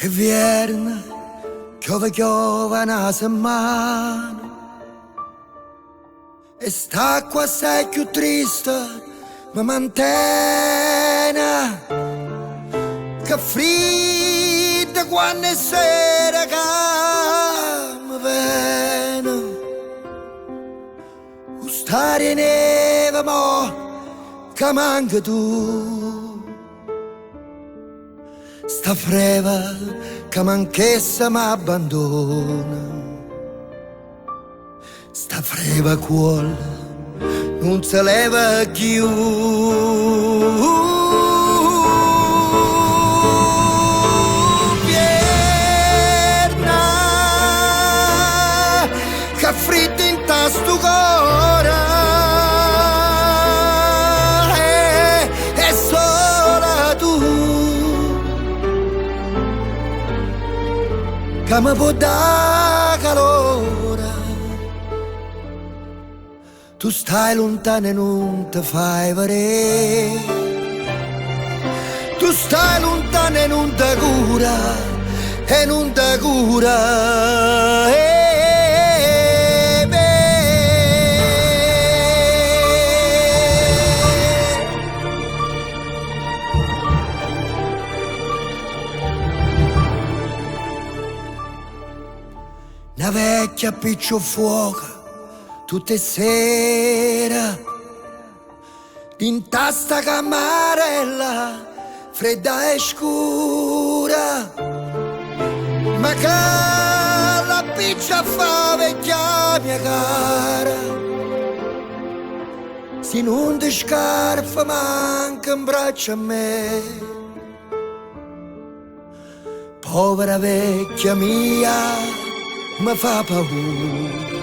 È viernes, piove una settimana e sta qua sei più triste, mi mantiene che fredda quando è sera che mi viene stare neve mo che manca tu. Sta freva che manchessa m'abbandona, sta freva cuore non si leva più. Pierna che freddo in tasto cuore e sola tu che mi può dare calore. Tu stai lontano e non ti fai vedere, tu stai lontano e non ti cura, e non ti cura. Una vecchia appiccio fuoco tutte sera in tasta camarella fredda e scura, ma che la piccia fa vecchia mia cara, se non ti scarfa manca un braccio a me. Povera vecchia mia mi fa paura,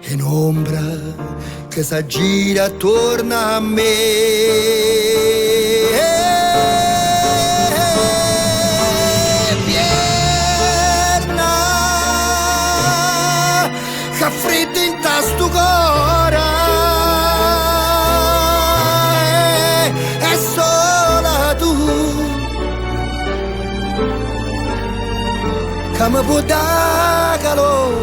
in ombra che s'aggira attorno a me. Pierna che freddo in tasto cuore è sola tu che mi può dare calore.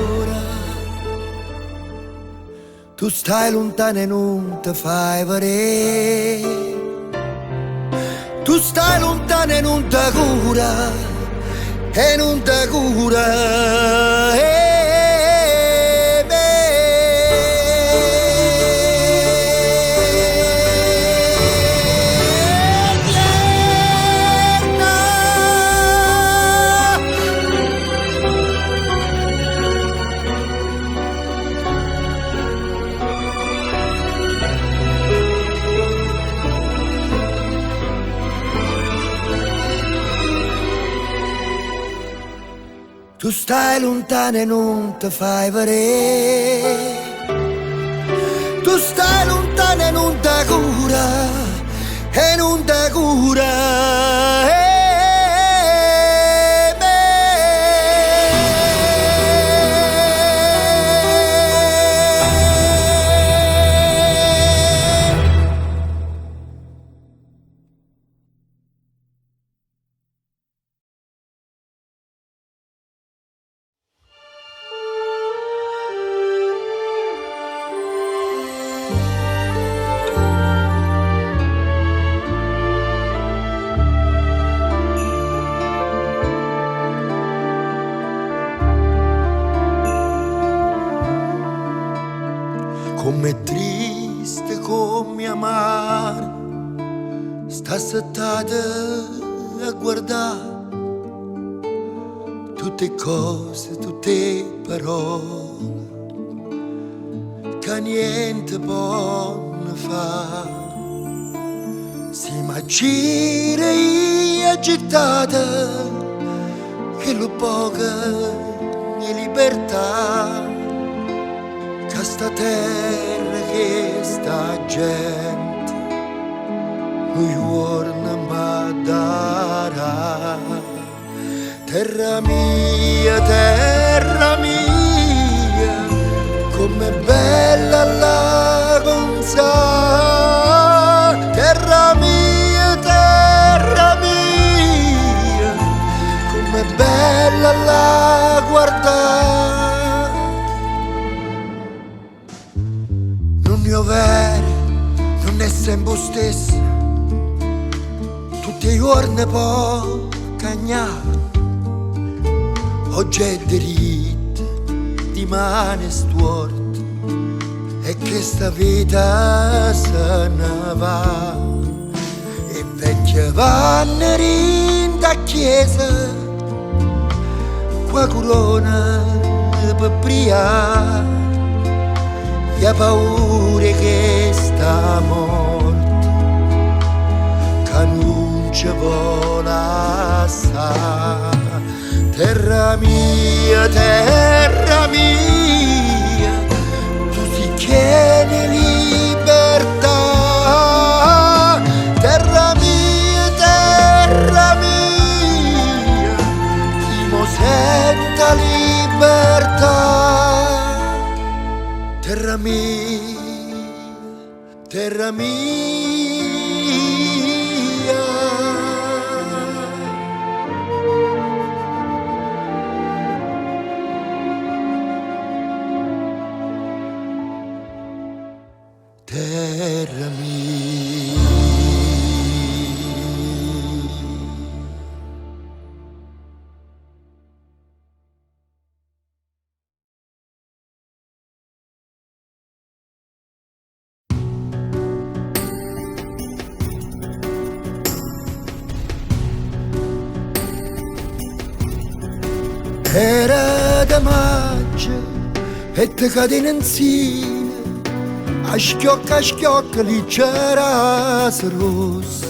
Tu stai lontano e non ti fai vedere, tu stai lontano e non ti cura, e non ti cura. Tu stai lontano e non ti fai vedere, tu stai lontano e non ti cura, e non ti cura. Come triste, come amaro, sta settata a guardare tutte cose, tutte parole che niente può fare. Si immagina agitata che lo poca è libertà, che sta terra, che sta gente, un giorno mi darà. Terra mia, com'è bella la gonza. Terra mia, bella la guardare. Non mio vero, non è sempre stesso, tutti i giorni può cagnare. Oggi è diritto, dimane stuort, e che sta vita se ne va. E vecchia vanno rinda chiesa, qua corona per bria, e ha paura che sta morta, che non ci vuole assai. Terra mia, tu si chiedi libertà. Terra mia, chi mo senta libertà. Terra mia. Terra mia. Era da maggio e te cadene insieme, a schiocca lì c'era rossa,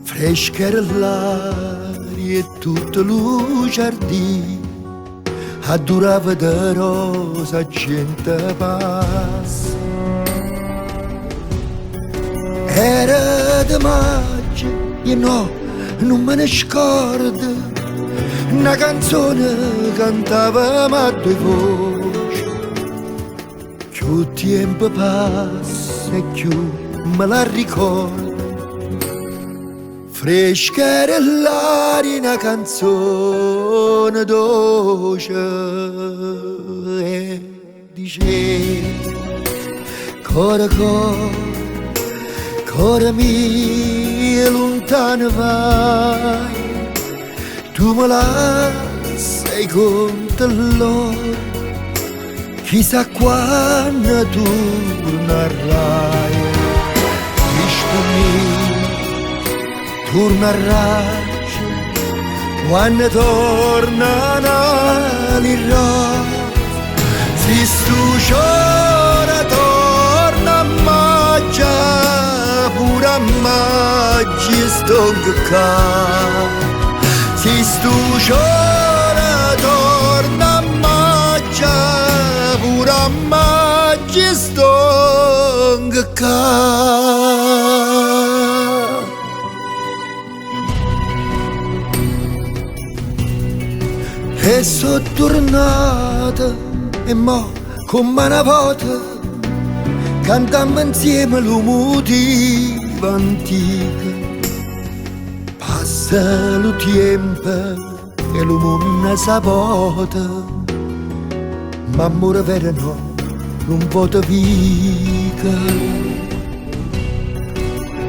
fresca era l'aria e tutto lo giardino addurava da rosa gente passa. Era di maggio e no, non me ne scordo, una canzone cantavamo a due voci. Più tempo passa e più me la ricordo, fresca era l'aria, una canzone dolce, e dice core mio lontano vai, tu me la sei con loro, chissà quando tornerai. Disco mio, tornerai quando tornano le rose. Se stu chora torna a maggio, pure a maggio sto qua. Se stu chora torna a maggio, pure a maggio sto qua. E so tornata e mo come una volta cantammo insieme lo motivo antico. Passa lo tempo e lo mondo sapota, ma amore vero no, non pote vica.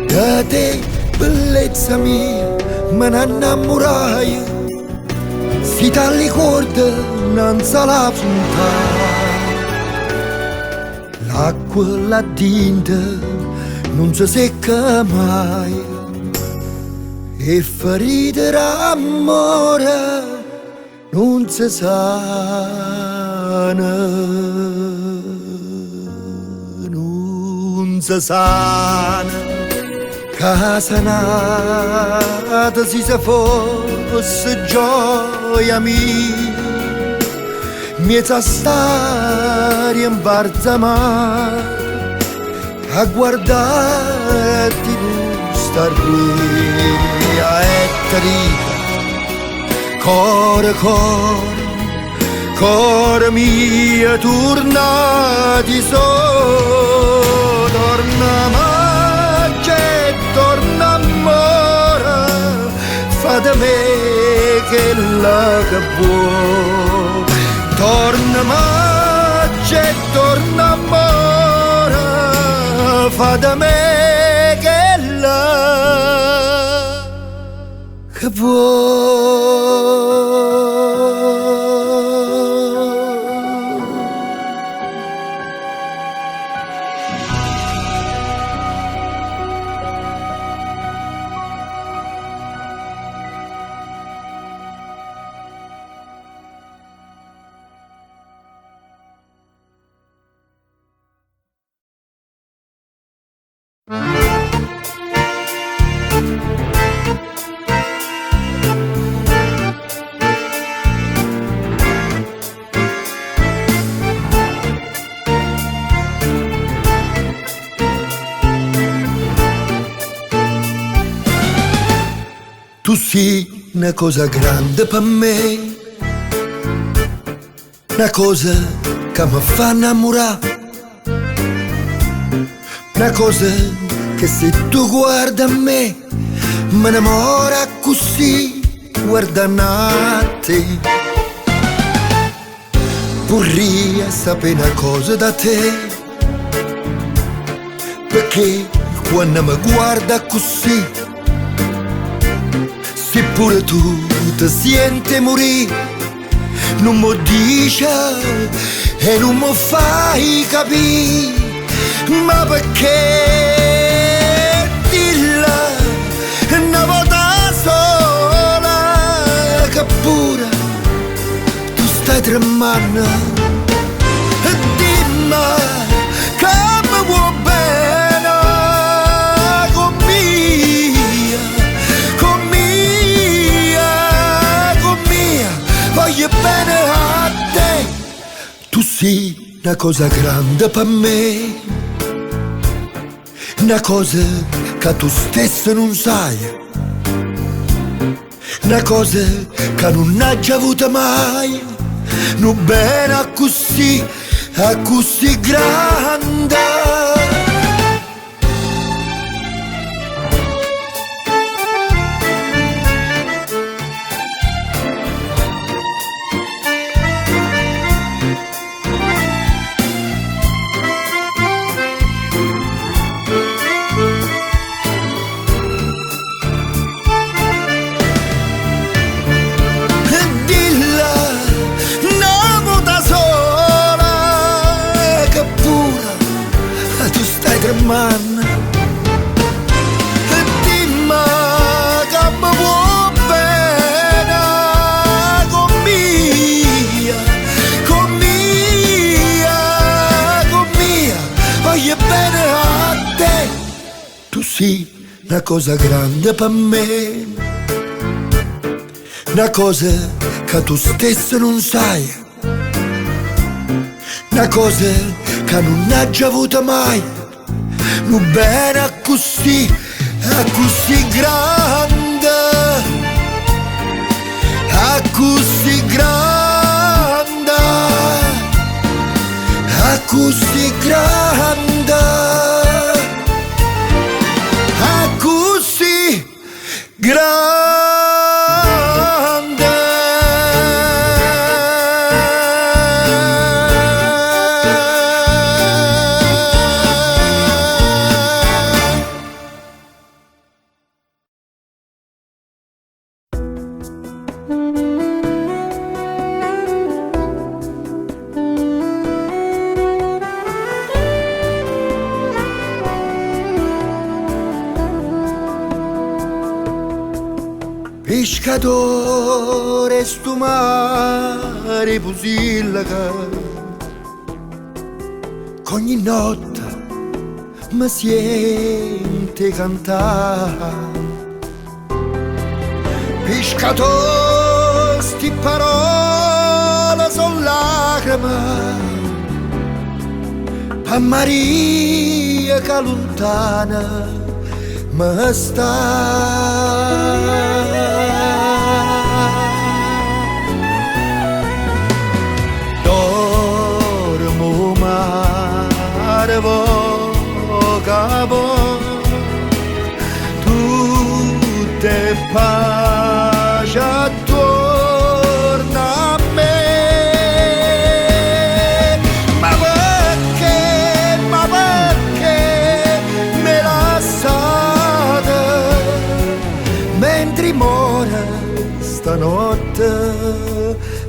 Da te, bellezza mia, me ne innamorai, si tagli corde non sa la fontana. L'acqua là dentro non si secca mai, e ferite d'amore non si sana, non si sana. Casa nata si fosse gioia mia, miezza stare in barzamare a guardarti tu star qui. E trita, core mia, torna di solo, torna maggio e torna amore, fa da me che la che può. Torna maggio e torna amore, fa da me che la che può. Tu sei una cosa grande per me, una cosa che mi fa innamorare, una cosa che se tu guardi a me mi innamora così guardando a te. Vorrei sapere una cosa da te, perché quando mi guarda così, se pure tu ti senti morire, non mi dici e non mi fai capire, ma perché dilla una volta sola che pure tu stai tremando, e dimmi che mi vuoi bene con mia, con mia, con mia, voglio bene a te. Tu sei una cosa grande per me, una cosa che tu stesso non sai, una cosa che non hai già avuto mai, non bene a così grande. Man, e dimmi che mi vuoi bene con mia, con mia, con mia, voglio bene a te. Tu sei una cosa grande per me, una cosa che tu stesso non sai, una cosa che non hai già avuto mai, non bene a così grande, a così grande, a così grande, a così grande. Pescatore stu mare pusillaca, ogni notte mi sente cantare. Pescatore sti parole son lacrime, a Maria che lontana mi sta. Capo tutte pace a tua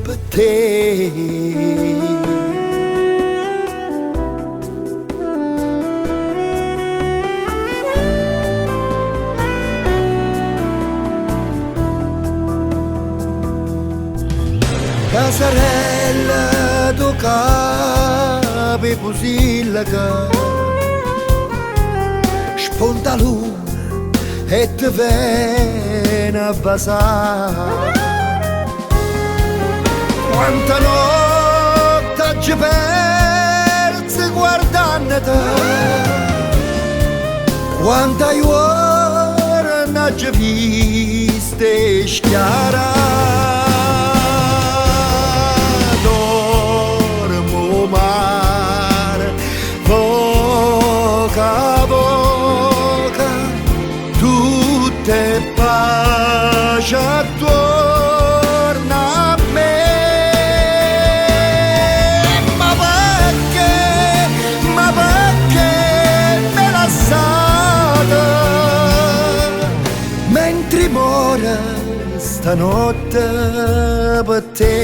per te. Casarella tu capi pusillaca, sponta luna e te viene a basare. Quanta notte ci persi guardandoti, quanta ore non ci viste schiarare. Dormo mare, poca a poca, tutte pace attorno a me. Ma perché me lasciate mentre muore stanotte per te?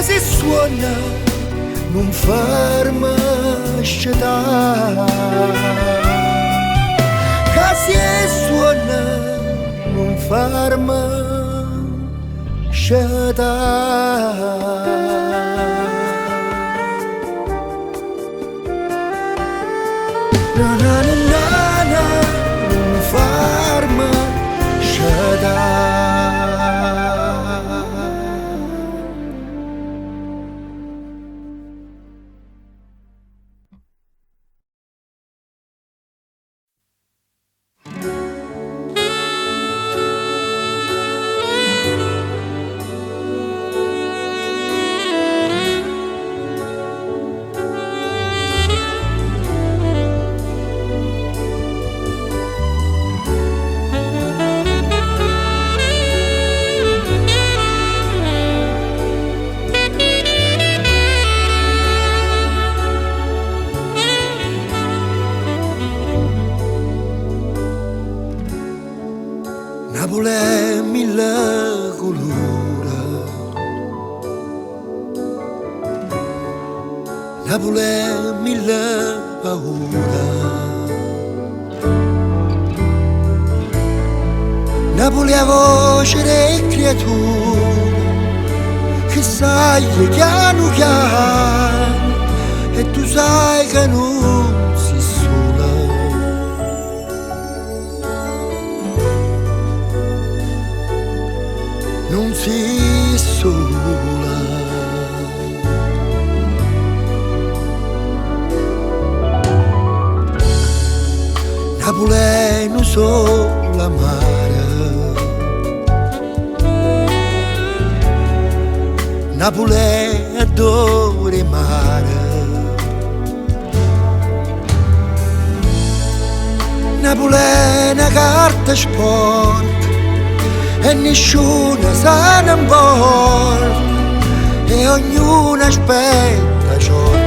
Si suona, non ferma scettare. Che si suona, non ferma scettare. Na na na na na, non ferma scettare. Napoli è mille colori, Napoli è mille paure, Napoli è voce delle creature che sai piano piano e tu sai che non si sola. Non si sola. Napoli è non solo amare, Napoli è adore mare, Napoli è una carta sport e nessuno se ne vuole e ognuno aspetta ciorta.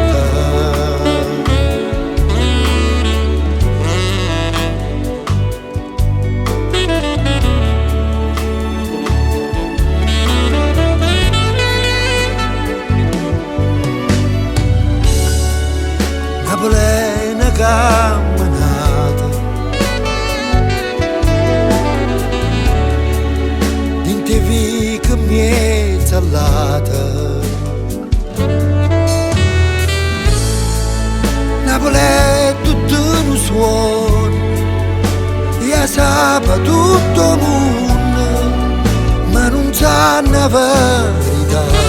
Napoli è una camminata che mi è salata. Napoli è tutto un suono e sape tutto il mondo, ma non sa la verità.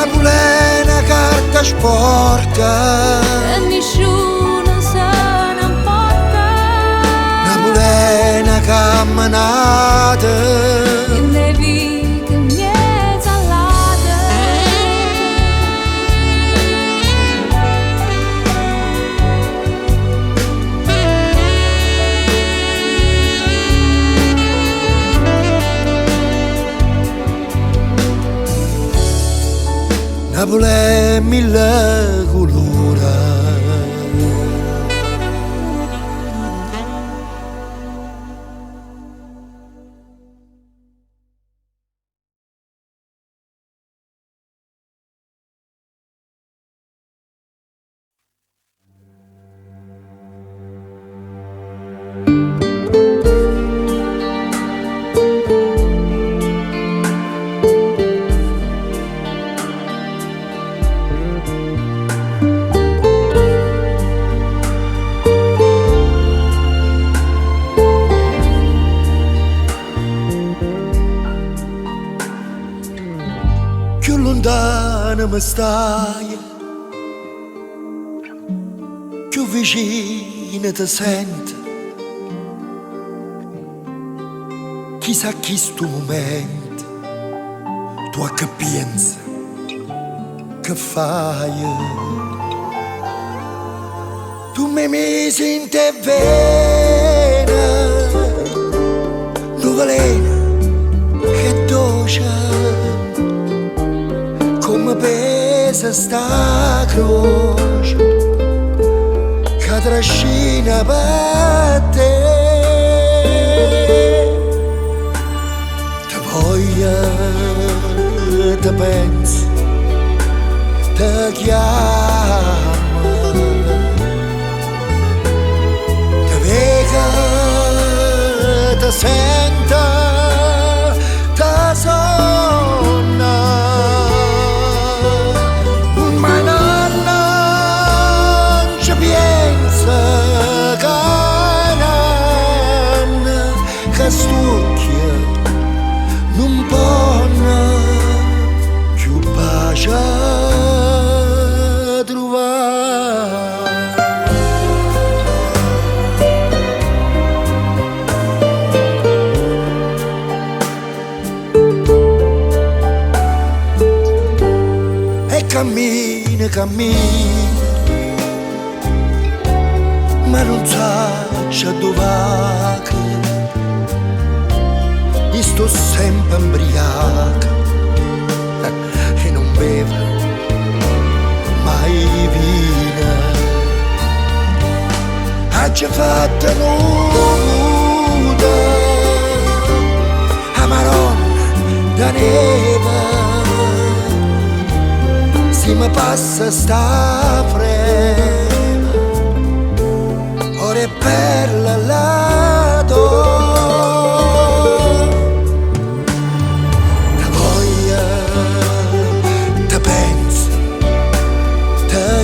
Napoli è una carta sporca e nessuno se ne importa. Napoli è una camminata In le vighe mezzo all'ate. Napoli è mille colori più lontano mi stai, più vicino ti sento. Chissà chi sto momento, tu che pensi, che fai? Tu mi senti bene, tu veleno che dolce. Come pesa sta croce che trascina per te. Te voglio, te penso, te chiamo, te vedo, te sento, te sogno. Stucchia non può più pace trovare. E cammina, cammina, ma non sa dove. Sto sempre imbriaco e non bevo mai vino. Ha già fatto nuda a Maronna da neve. Si mi passa sta freva, ora è per la donna.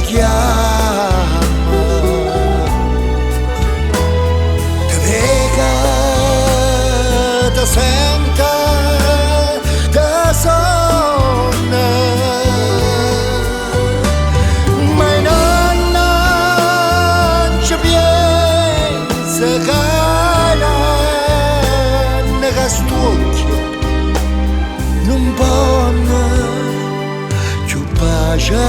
Chiama, te vega, te senta, te sonna, ma nonna ci pensa che stucchia non può più pace.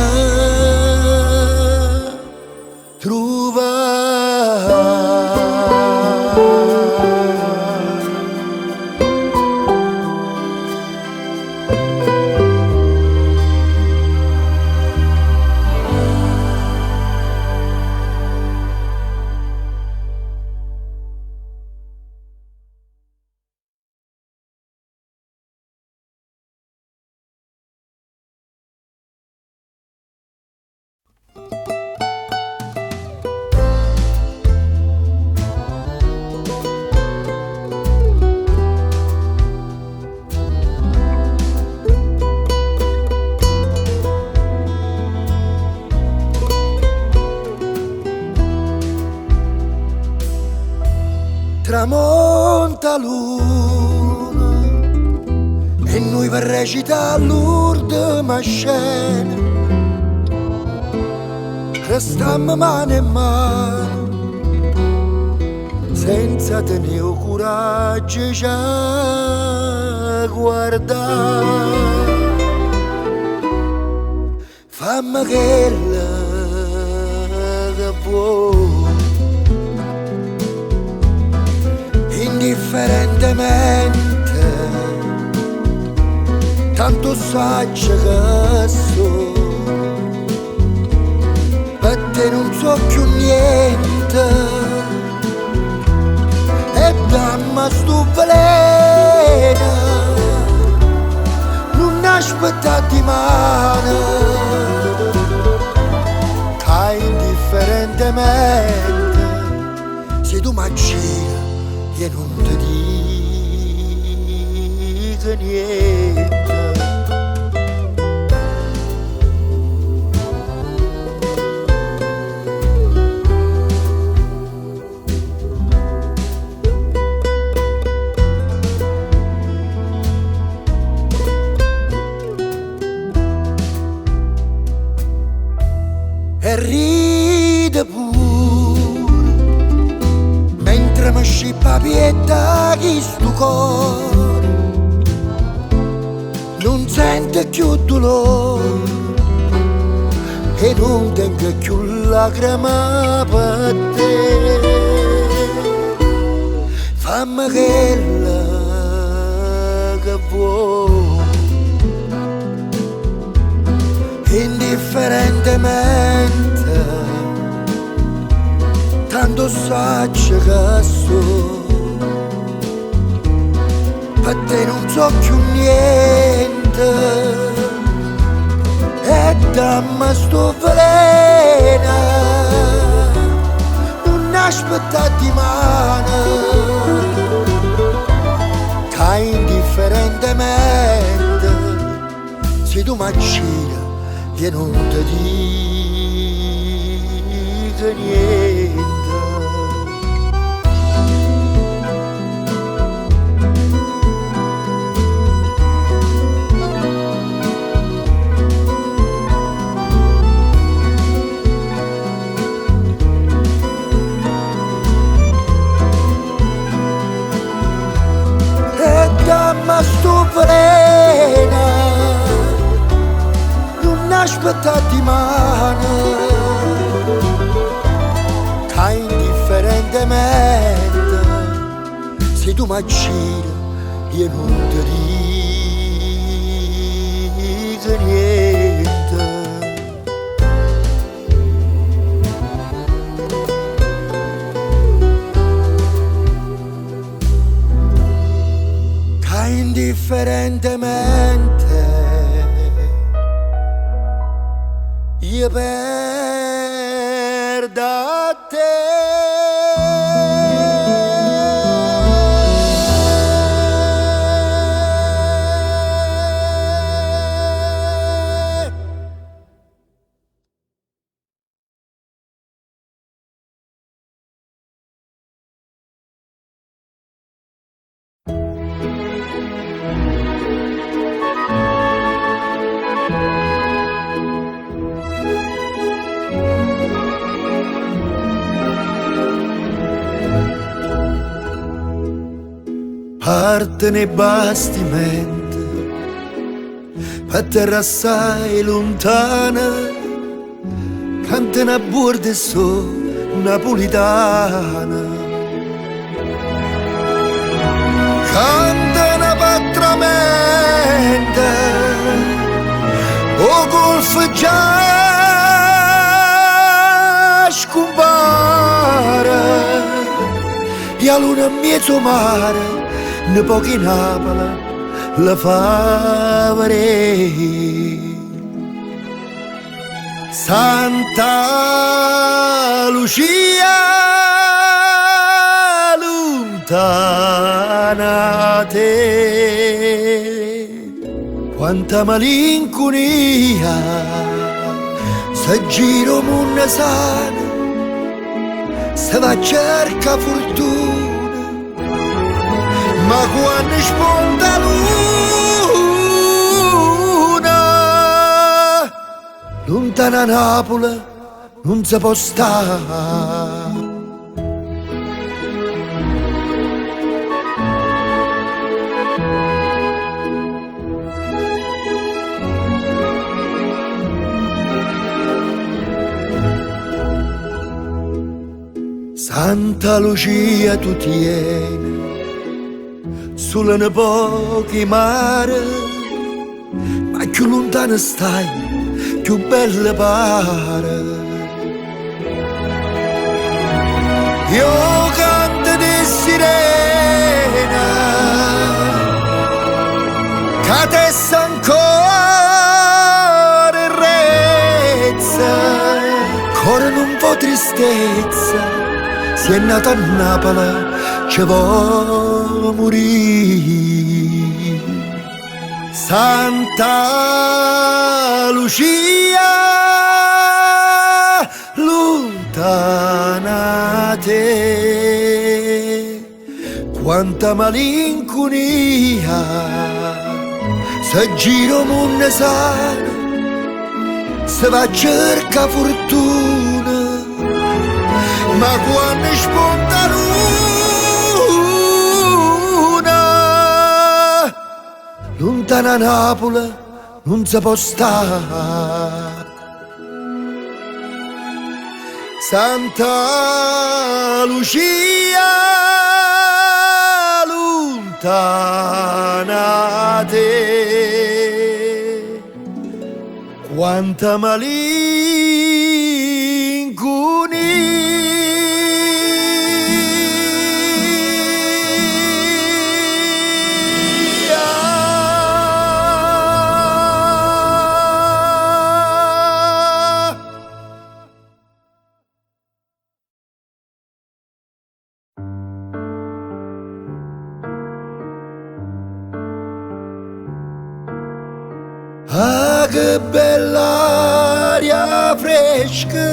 tramonta luna e noi lui per recitare l'ultima scena, restammo mano in mano, senza tenere il coraggio di guardare. Fammi quella che vuoi, indifferentemente, tanto saggio che so, per te non so più niente, e dammi sto veleno, non aspettare di mano, che indifferentemente, se tu mi gira e non ti dico niente. E ride pure mentre mi scippa pietà chi sto cuore non sente più dolore e non tengo più lacrime per te. Fammi quella che vuoi, indifferentemente, tanto saggio che so, per te non so più niente, e dammi sto veleno, non aspettare di mano, che indifferentemente, se tu mi gira e non ti dico niente. E dammi sto veleno, non aspettare di mano, che indifferentemente, se tu mi gira io non ti dico niente. Che indifferentemente io perdo a te. Parte nei bastimenti, per terra assai lontana, canta una borda so napolitana, canta una patramenta, o golfo già scompare, e a luna in mezzo mare, ne pochi Napoli la fa vedere. Santa Lucia lontana te, quanta malinconia se giro munna sana, se va a cerca fortuna, ma quando sponda lontana Napoli non si può stare. Santa Lucia tu tieni sulle ne pochi mare, ma più lontano stai, più belle pare. Io canto di sirena, che te sa ancora rezza, ancora non po' tristezza. Si è nato a Napoli, ci vuoi morire. Santa Lucia, lontana te, quanta malinconia, se giro mondo sano, se va a cercare fortuna. Ma quando spunta luna, lontana Napoli non si può stare. Santa Lucia, lontana te, quanta malinconia. Ah, che bella aria fresca,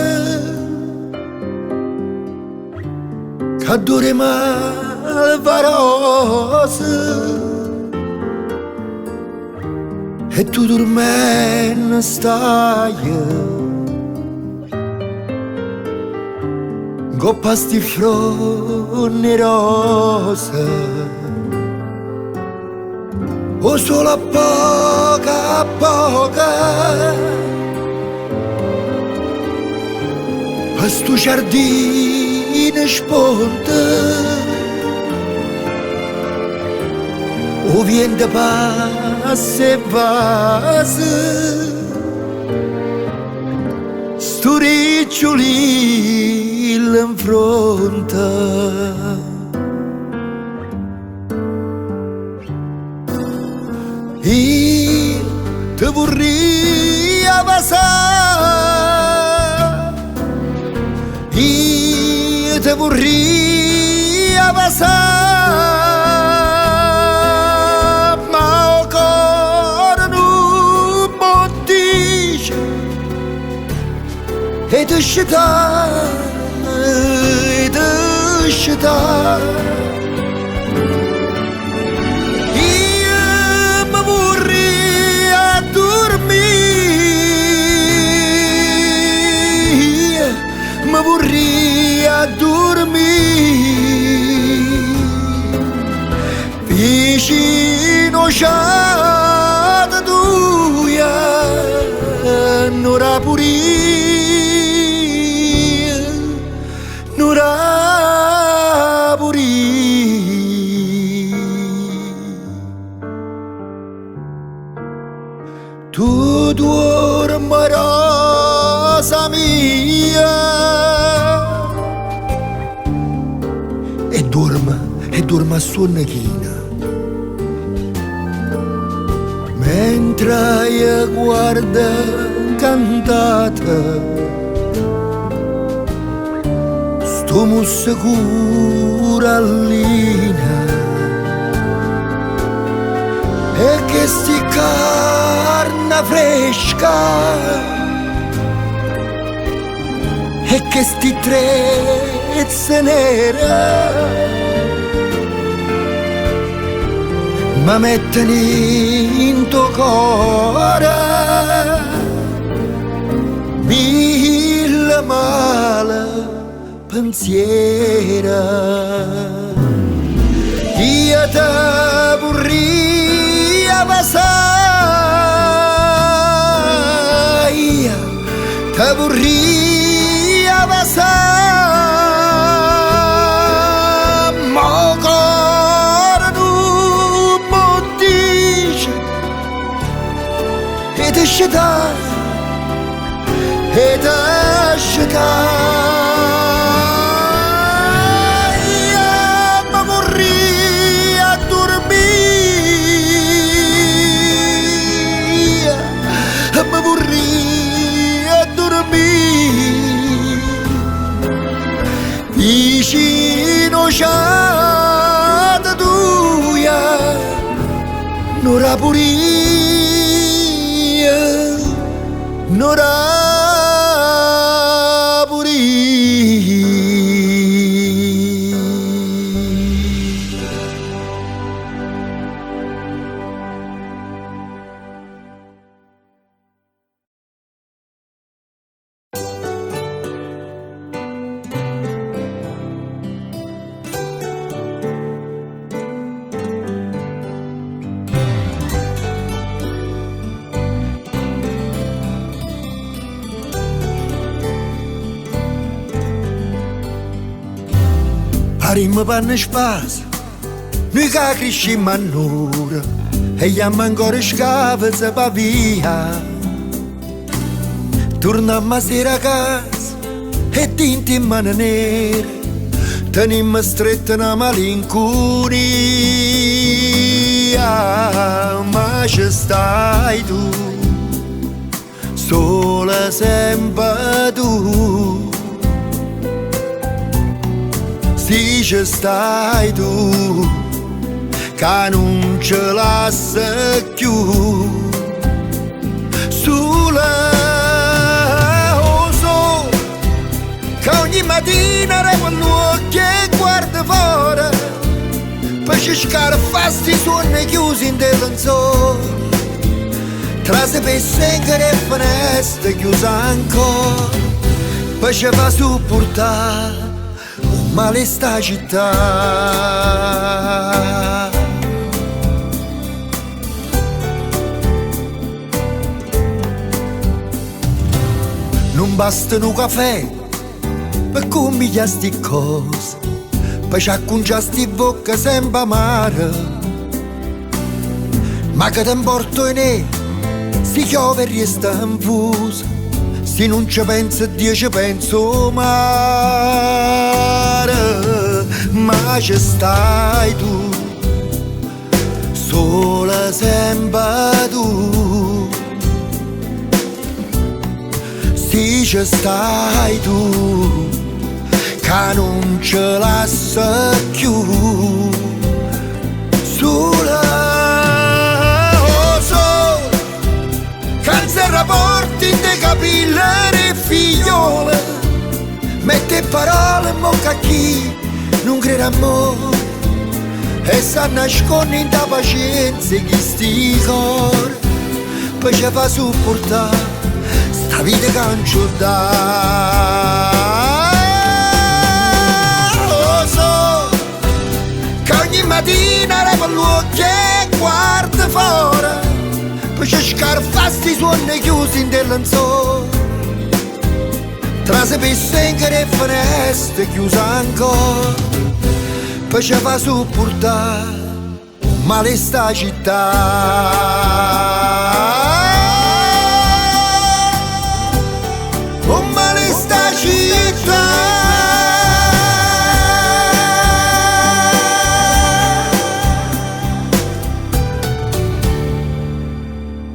che dure malvarosa, e tu dormendo stai, coppa sti froni rosa. O solo a poca, a sto giardino sponta, o vento passa e passa, sto ricciolino in fronte. Io te vorrei abbassare, io te vorrei abbassare, ma ancora non mi dice, e te scetai. Ma vorrei a dormire vicino a tua n'ora pure, n'ora pure. Tu dormi rosa mia, e dorma a sonnechina, mentre io guarda cantata sto musse curallina, e che sti carne fresca, e che sti trezze nere ma metteni in tuo cuore pensiero. Io te vorrei passare, io te vorrei passare, ma ancora non mi dice e ti scetai, e ti scetai, ma vorrei a dormire, ma vorrei a dormire, vicino c'è da tuia, non la puria, non la Parimmo panne spasa, noi che crescimmo a nura e abbiamo ancora scava se va via. Tornammo a sera a casa e tinti in mano nere, tenimmo stretta una malinconia. Ma ci stai tu, sola sempre tu. Sì, ci stai tu, che non ce lascia più. Sulla so che ogni mattina revo l'occhio e guarda fuori per cercare fasti suoni chiusi in del lenzuolo. Tra se pessengere e finestre chiuse ancora per ci fa supportare male sta città. Non basta un caffè per compigliare sti cose, per ciaccunciare sti bocca sempre amare. Ma che te porto in e si chiove e resta infuso, se non ci penso Dio ci penso male. Ma ci stai tu, sola sempre tu. Sì, ci stai tu, che non ce lascia più. Sola, oh sola, che se rapporti in te capillari e figliole, mette parole in bocca a chi non crede a mo' e sa nascondere in ta pazienza chi sti cor poi ci fa supportare sta vita che non ci dà. Lo so che ogni mattina revo l'occhio e guarda fuori poi ci scarfasti i suoni chiusi in del lenzuolo. Tra se pessengere e finestre chiuse ancora poi ci fa supportare un male sta città. Un male sta città.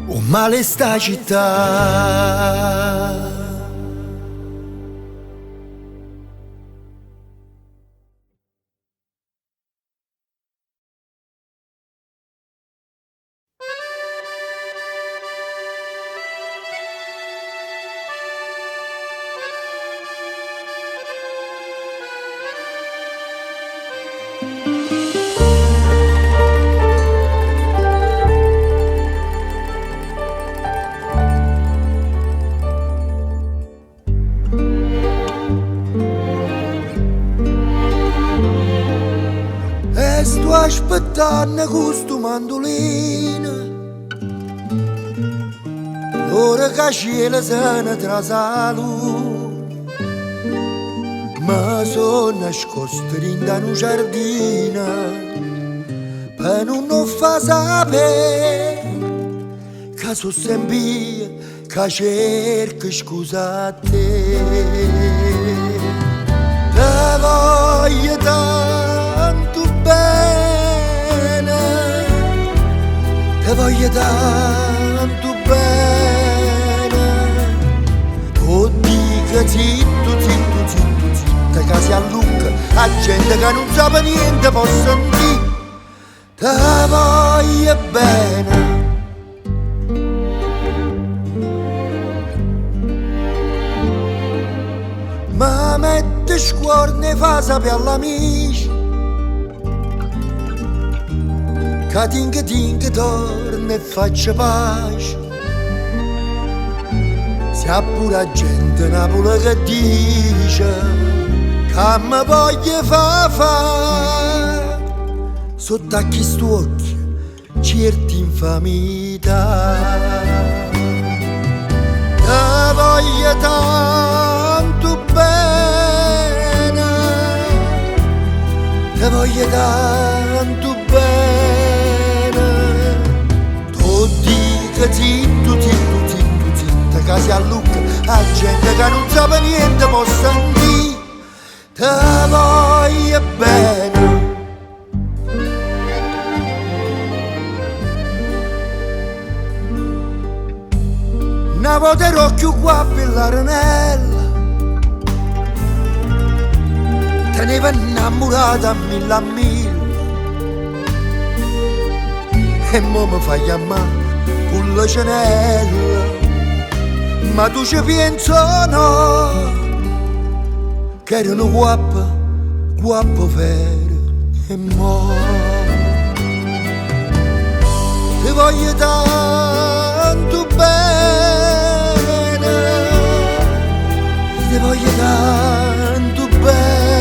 Un male sta città. lontana con sto mandolino, ora che cielo se ne trasalu, ma sono nascosto in un giardino per non fa sapere che sono sempre che cerco scusa a te. Te voglio tanto bene, te voglio tanto bene. Oddio, zitto, zitto, zitto, zitto, che si allunga, la gente che non sa niente può sentire. Te voglio bene. Ma mette scuorne fa sapere all'amici che tinga torna e faccia pace. Sia pure gente Napoli che dice che mi voglia fa sotto a chi sto occhio certi infamità. Te voglio tanto bene, te voglio tanto bene. Tu dica zitto, zitto, zitto, zitto, che si allunga, la gente che non sa niente può sentire. Te voglio bene. Una volta ero più qua per l'arenella, teneva innamorata a mille, e mo mi fai chiamare con la cenella, ma tu ci penso no, che erano guappo vero, e mo ti voglio tanto bene, ti voglio tanto bene.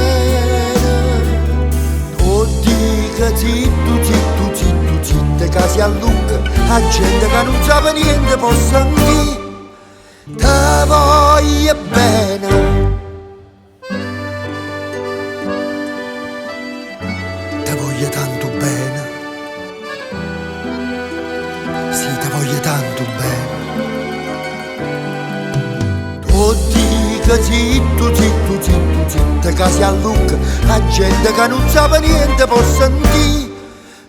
Oddio, zitto, zitto, zitto, zitto, che si allunga, la gente che non sa niente può sentire. Te voglio bene. Te voglio tanto bene. Sì, te voglio tanto bene. Oddio, zitto, zitto, zitto, zitto, che si allunga, la gente che non sa niente può sentire.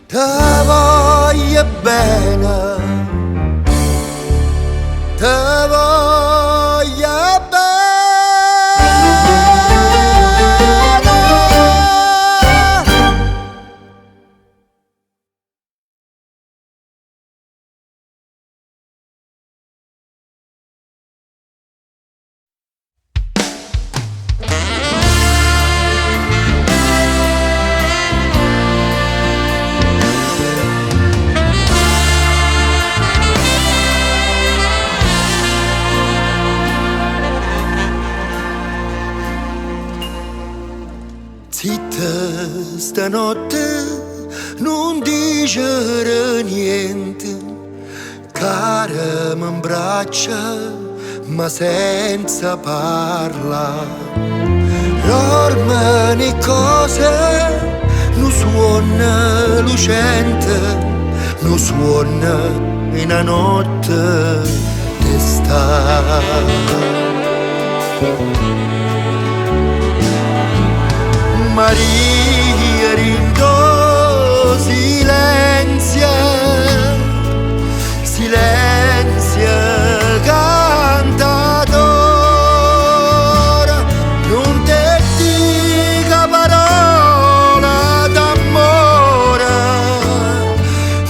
Te voglio bene, te voglio bene. Zitta, stanotte non dicere niente, cara mi abbraccia ma senza parlare. Dorme cose, non suona lucente, non suona in una notte d'estate. Maria rindo silenzia, silenzia cantatora, non te dica parola d'amore,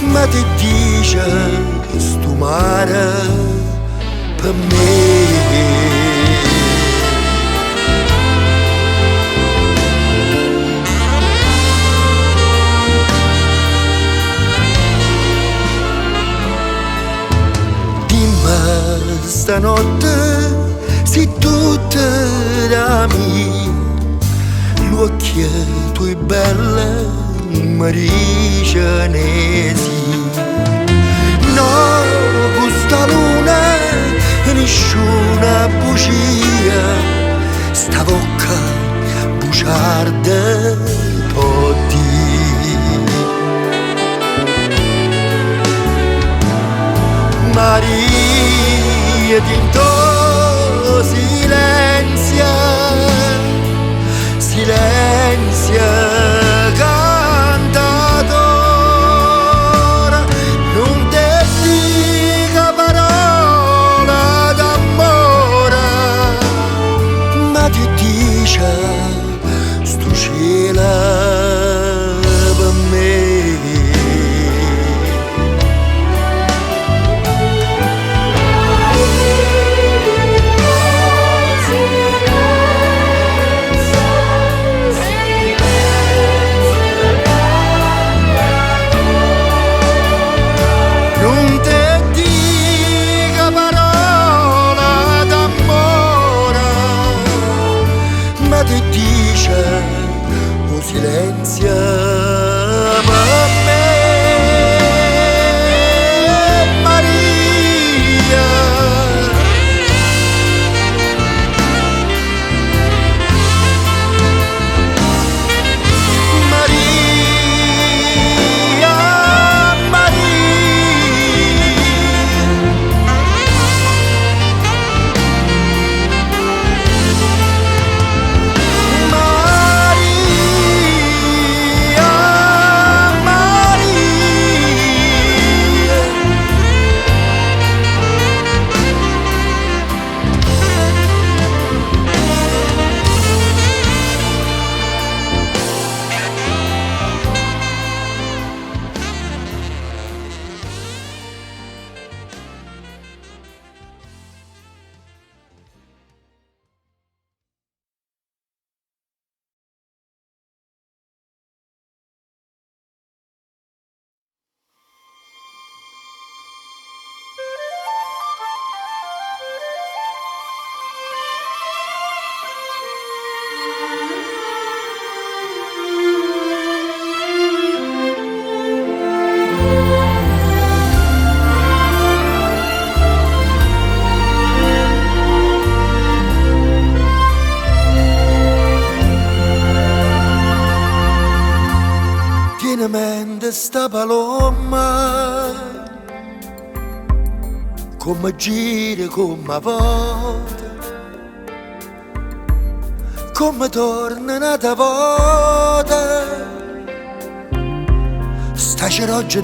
ma ti dice sto mare per me. Stanotte si tutta da me, l'occhio tuoi belle mi dice ne sì. No, questa luna nessuna bugia, sta bocca bugiarda può dire. Maria tinto silenzia, silenzia cantatora, non te dica parola d'amore, ma ti dice sto cielo per me. Ti dice un silenzio per me, Maria. Maria, Tienamente sta paloma, come gira, come volta, come torna un'altra volta, sta ceroggia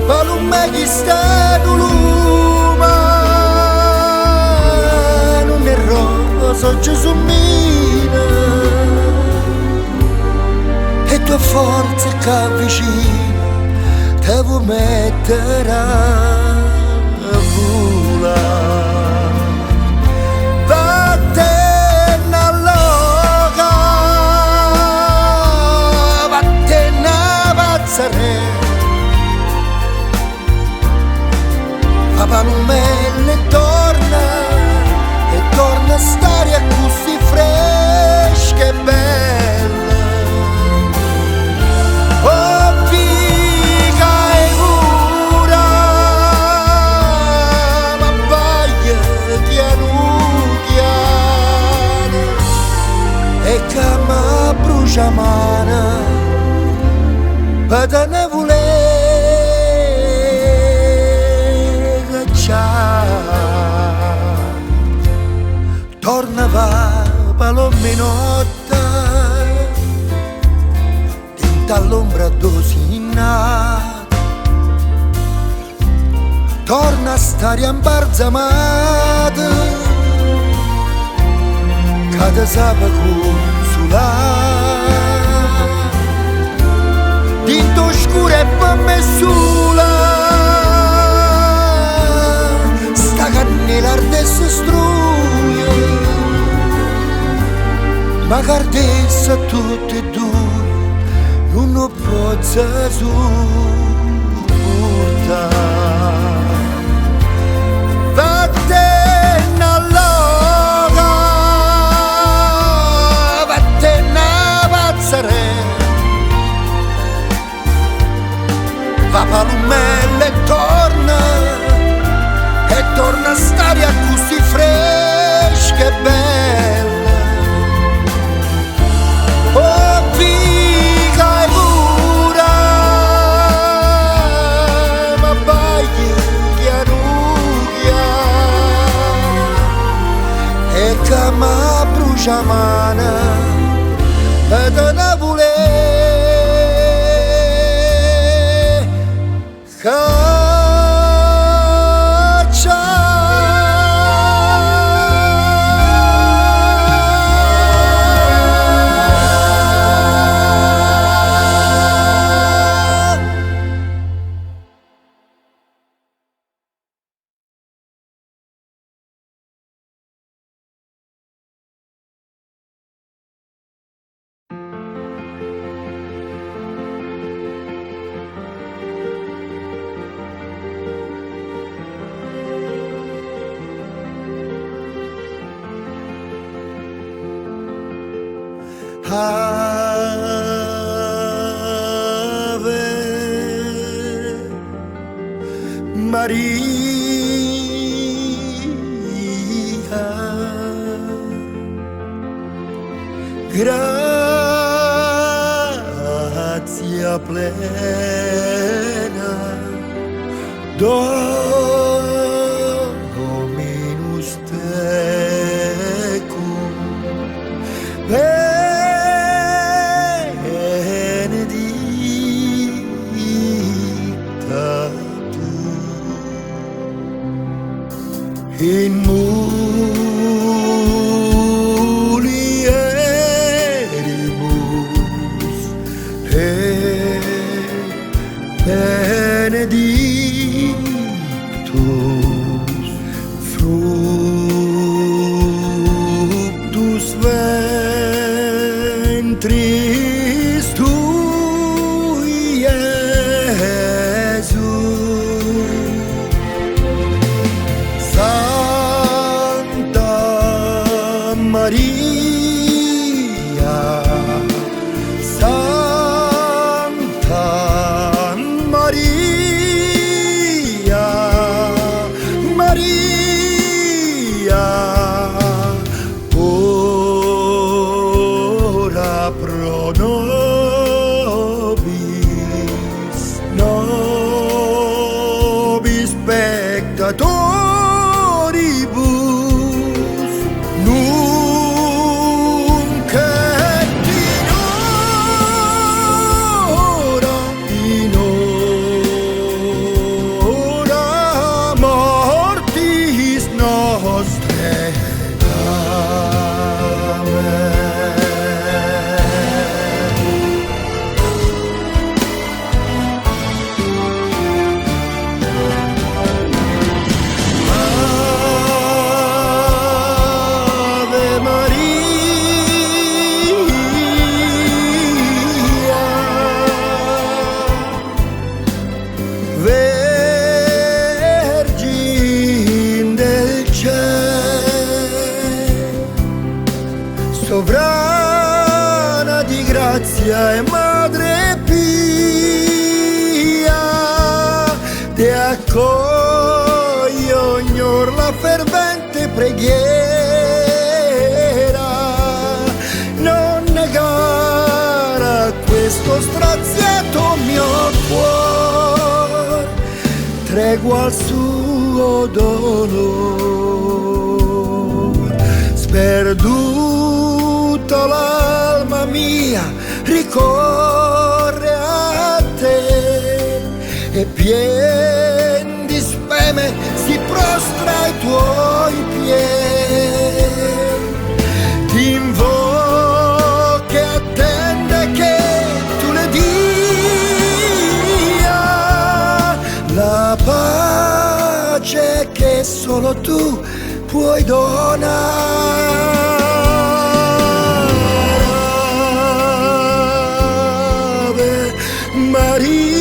paloma che sta l'uma, non è rosa, Gesù mio. E tua forza che avvicina te vuoi mettere a volare. Vattene all'oca, vattene a Vazzarella, a Palomelle e torna a stare a così fresca e bella. Cama brucia mana, per ne voler cacciare. Torna va palominotta, tinta all'ombra dosinata. Torna a stare in barzamata, cada sapa dinto scura e per me sola, sta cannella ardessa struia, ma cardessa tutte e due non lo posso supportare. Vattene all'oca, va palumelle e torna a stare a così fresca e bella. Oh, figa e pura, ma bagli chiaruglia e che mi brucia mana ed una vule Ave Maria, grazia plena, Dominus tecum, benedicta tu in mulieribus benedictus fructus ventris tui, Iesus. Santa Maria, Santa Maria, Maria, ora pro nobis peccatoribus, nunc et in hora mortis nostre. Amen. Ave Maria, Vergine del cielo, sovrana di grazia e madre pia, te accoglie ognor la fervente preghiera, non negare a questo straziato mio cuore tregua al suo dolore. Sperduta l'alma mia ricorre a te e pien di speme si prostra ai tuoi piedi, ti invoca e attende che tu le dia la pace che solo tu puoi donare. Ave Maria.